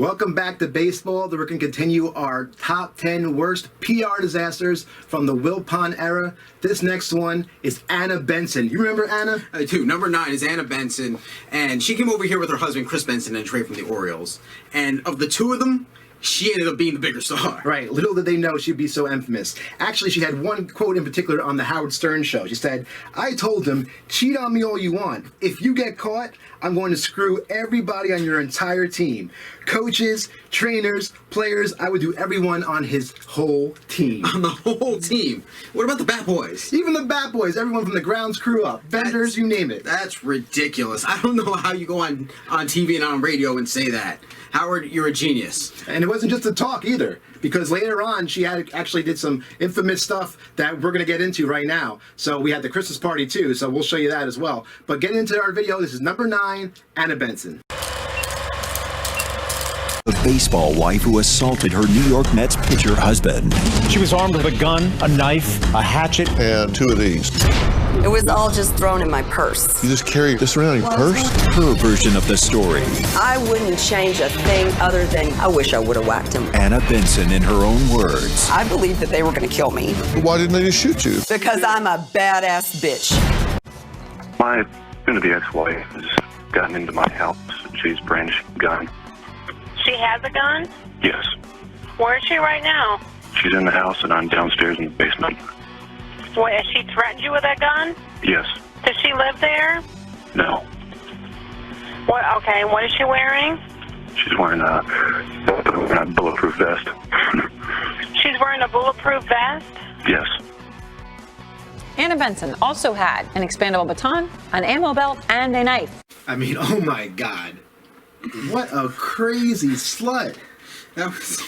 Welcome back to baseball. We're going to continue our top 10 worst PR disasters from the Wilpon era. This next one is Anna Benson. You remember Anna? I do. Number 9 is Anna Benson, and she came over here with her husband Chris Benson and trade from the Orioles. And of the two of them, she ended up being the bigger star. Right. Little did they know she'd be so infamous. Actually, she had one quote in particular on the Howard Stern show. She said, "I told him, cheat on me all you want. If you get caught, I'm going to screw everybody on your entire team. Coaches, trainers, players, I would do everyone on his whole team." On the whole team. What about the Bat Boys? Even the Bat Boys, everyone from the grounds crew up. Vendors, you name it. That's ridiculous. I don't know how you go on TV and on radio and say that. Howard, you're a genius. And it wasn't just a talk either, because later on she actually did some infamous stuff that we're going to get into right now. So we had the Christmas party too, so we'll show you that as well. But getting into our video, this is number 9, Anna Benson. The baseball wife who assaulted her New York Mets pitcher husband. She was armed with a gun, a knife, a hatchet, and 2 of these. It was all just thrown in my purse. You just carry this around in your purse? Her version of the story. I wouldn't change a thing other than I wish I would have whacked him. Anna Benson in her own words. I believed that they were going to kill me. Why didn't they just shoot you? Because I'm a badass bitch. My soon-to-be ex-wife has gotten into my house. She's brandishing a gun. She has a gun? Yes. Where is she right now? She's in the house and I'm downstairs in the basement. What, has she threatened you with that gun? Yes. Does she live there? No. What? Okay, what is she wearing? She's wearing a bulletproof vest. She's wearing a bulletproof vest? Yes. Anna Benson also had an expandable baton, an ammo belt, and a knife. I mean, oh my God. What a crazy slut. That was...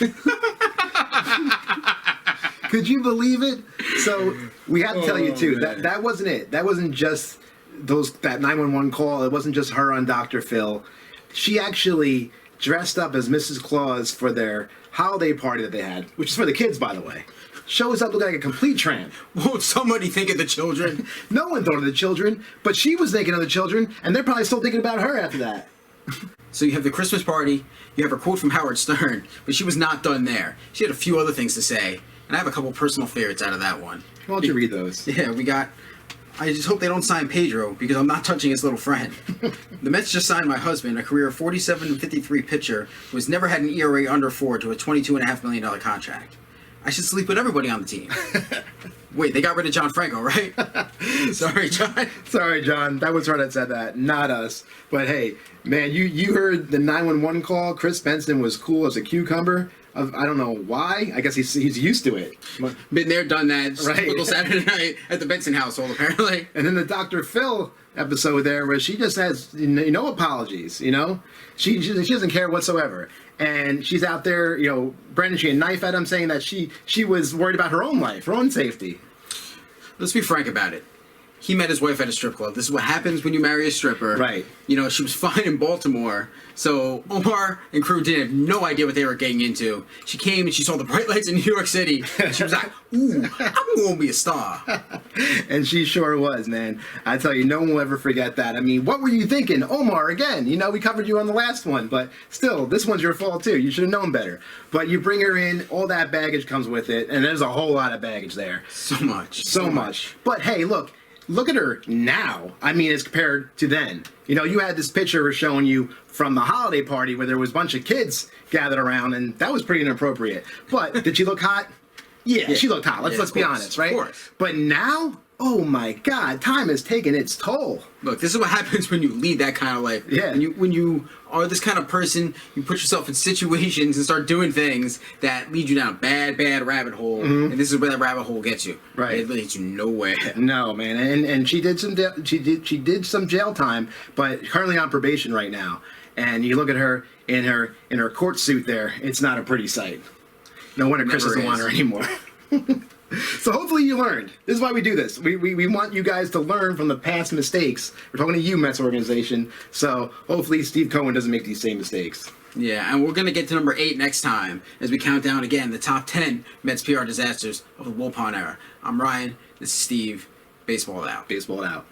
Could you believe it? So we have to tell you too, that wasn't it. That wasn't just that 911 call. It wasn't just her on Dr. Phil. She actually dressed up as Mrs. Claus for their holiday party that they had, which is for the kids, by the way. Shows up looking like a complete tramp. Won't somebody think of the children? No one thought of the children, but she was thinking of the children, and they're probably still thinking about her after that. So you have the Christmas party, you have her quote from Howard Stern, but she was not done there. She had a few other things to say, and I have a couple personal favorites out of that one. Why don't you read those? Yeah, we got... I just hope they don't sign Pedro, because I'm not touching his little friend. The Mets just signed my husband, a career 47-53 pitcher who has never had an ERA under 4 to a $22.5 million contract. I should sleep with everybody on the team. Wait, they got rid of John Franco, right? Sorry, John. Sorry, John. That was her that said that, not us. But hey, man, you heard the 911 call. Chris Benson was cool as a cucumber. I don't know why. I guess he's used to it. Been there, done that. Right. Typical Saturday night at the Benson household, apparently. And then the Dr. Phil episode there, where she just has no apologies. You know, she doesn't care whatsoever, and she's out there, brandishing a knife at him, saying that she was worried about her own life, her own safety. Let's be frank about it. He met his wife at a strip club. This is what happens when you marry a stripper. Right. She was fine in Baltimore. So Omar and crew didn't have no idea what they were getting into. She came and she saw the bright lights in New York City. She was like, ooh, I'm going to be a star. And she sure was, man. I tell you, no one will ever forget that. I mean, what were you thinking? Omar, again, we covered you on the last one, but still, this one's your fault too. You should have known better. But you bring her in, all that baggage comes with it, and there's a whole lot of baggage there. So much. So much. But hey, look at her now. I mean, as compared to then. You had this picture showing you from the holiday party where there was a bunch of kids gathered around, and that was pretty inappropriate. But did she look hot? Yeah, she looked hot. Let's be honest, right? Of course. But now, oh my God, time has taken its toll. Look, this is what happens when you lead that kind of life. Yeah. When you are this kind of person, you put yourself in situations and start doing things that lead you down a bad rabbit hole, and this is where that rabbit hole gets you. Right. It leads you nowhere. No, man, and she did some jail time, but currently on probation right now. And you look at her in her court suit there; it's not a pretty sight. No wonder Chris doesn't want her anymore. So hopefully you learned. This is why we do this. We want you guys to learn from the past mistakes. We're talking to you, Mets organization. So hopefully Steve Cohen doesn't make these same mistakes. Yeah, and we're going to get to number 8 next time as we count down again the top 10 Mets PR disasters of the Wilpon era. I'm Ryan. This is Steve. Baseball out. Baseball out.